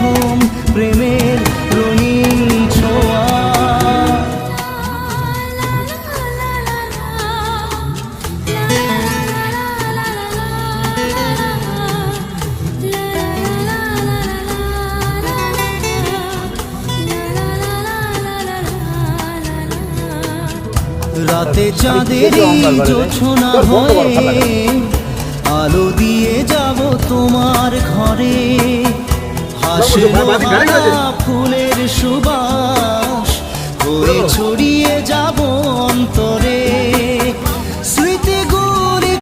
প্রথম প্রেমের রঙিন ছোঁয়া। রাতে চাঁদের জোছনা হয়ে আলো দিয়ে যাব তোমার ঘরে, হাসবো ফুলের সুবাস হয়ে ছড়িয়ে যাব অন্তরে।